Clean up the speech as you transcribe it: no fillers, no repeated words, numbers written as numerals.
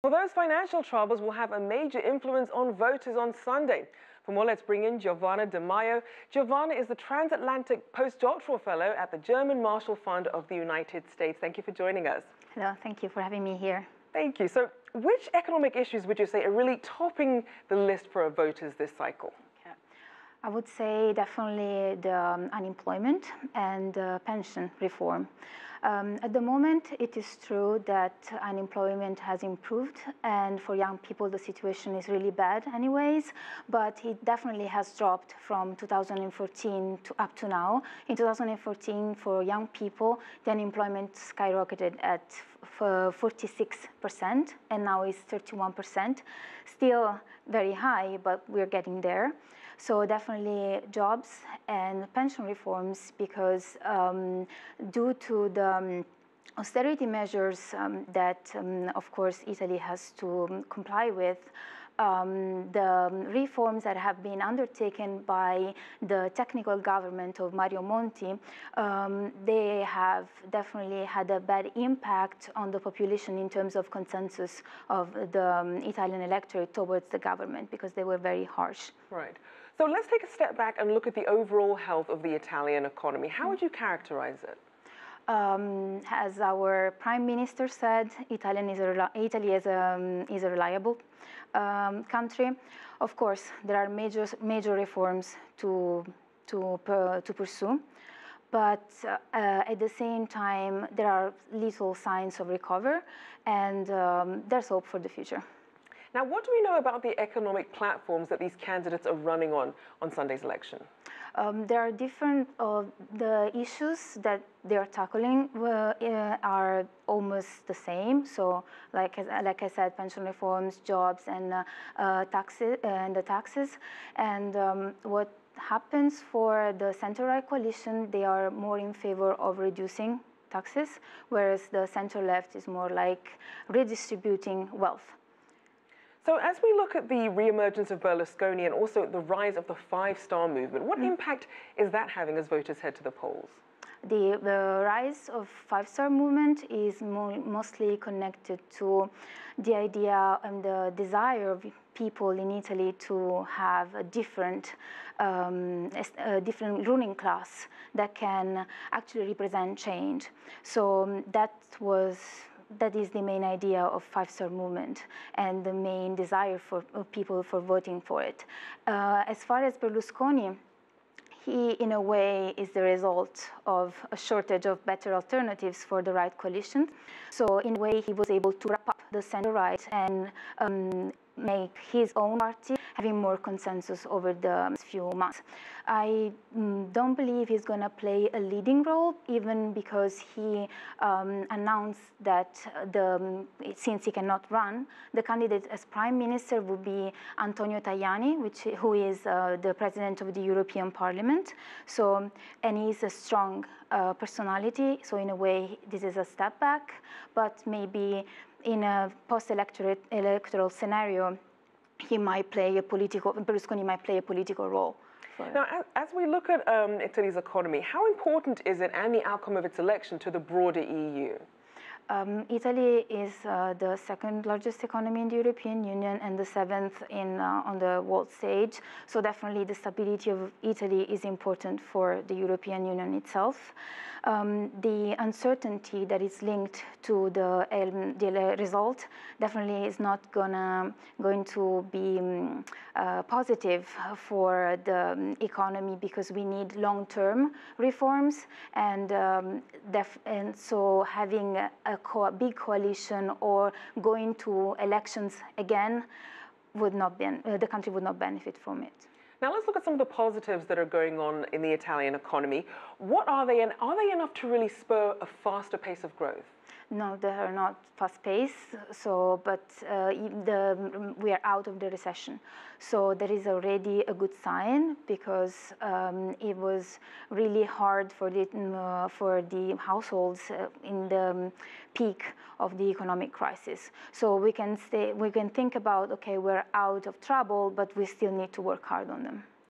Well, those financial troubles will have a major influence on voters on Sunday. For more, let's bring in Giovanna De Maio. Giovanna is the transatlantic post-doctoral fellow at the German Marshall Fund of the United States. Thank you for joining us. Hello, thank you for having me here. Thank you. So which economic issues would you say are really topping the list for voters this cycle? I would say definitely the unemployment and pension reform. At the moment, it is true that unemployment has improved, and for young people, the situation is really bad anyways, but it definitely has dropped from 2014 to up to now. In 2014, for young people, the unemployment skyrocketed at 46%, and now it's 31%. Still very high, but we're getting there. So definitely jobs and pension reforms, because due to the austerity measures that, of course, Italy has to comply with, the reforms that have been undertaken by the technical government of Mario Monti, they have definitely had a bad impact on the population in terms of consensus of the Italian electorate towards the government, because they were very harsh. Right. So let's take a step back and look at the overall health of the Italian economy. How would you characterize it? As our Prime Minister said, Italy is a reliable country. Of course, there are major reforms to pursue, but at the same time, there are little signs of recovery, and there's hope for the future. Now, what do we know about the economic platforms that these candidates are running on Sunday's election? There are different, the issues that they are tackling are almost the same. So, like I said, pension reforms, jobs, and the taxes. And what happens for the center-right coalition, they are more in favor of reducing taxes, whereas the center-left is more like redistributing wealth. So as we look at the re-emergence of Berlusconi and also the rise of the five-star movement, what impact is that having as voters head to the polls? The rise of five-star movement is mostly connected to the idea and the desire of people in Italy to have a different ruling class that can actually represent change. So that is the main idea of five-star movement and the main desire for people for voting for it. As far as Berlusconi, he, in a way, is the result of a shortage of better alternatives for the right coalition. So, in a way, he was able to wrap up the center-right and make his own party having more consensus over the few months. I don't believe he's going to play a leading role, even because he announced that since he cannot run, the candidate as prime minister would be Antonio Tajani, who is the president of the European Parliament. So, and he's a strong personality. So, in a way, this is a step back, but maybe in a post-electoral scenario, Berlusconi might play a political role. Now, as we look at Italy's economy, how important is it and the outcome of its election to the broader EU? Italy is the second largest economy in the European Union and the seventh on the world stage. So definitely the stability of Italy is important for the European Union itself. The uncertainty that is linked to the result definitely is not going to be positive for the economy, because we need long-term reforms, and so having a big coalition or going to elections again the country would not benefit from it. Now let's look at some of the positives that are going on in the Italian economy. What are they, and are they enough to really spur a faster pace of growth? No, they are not fast paced. But we are out of the recession, so there is already a good sign, because it was really hard for the households in the peak of the economic crisis. So we can think about, okay, we're out of trouble, but we still need to work hard on them.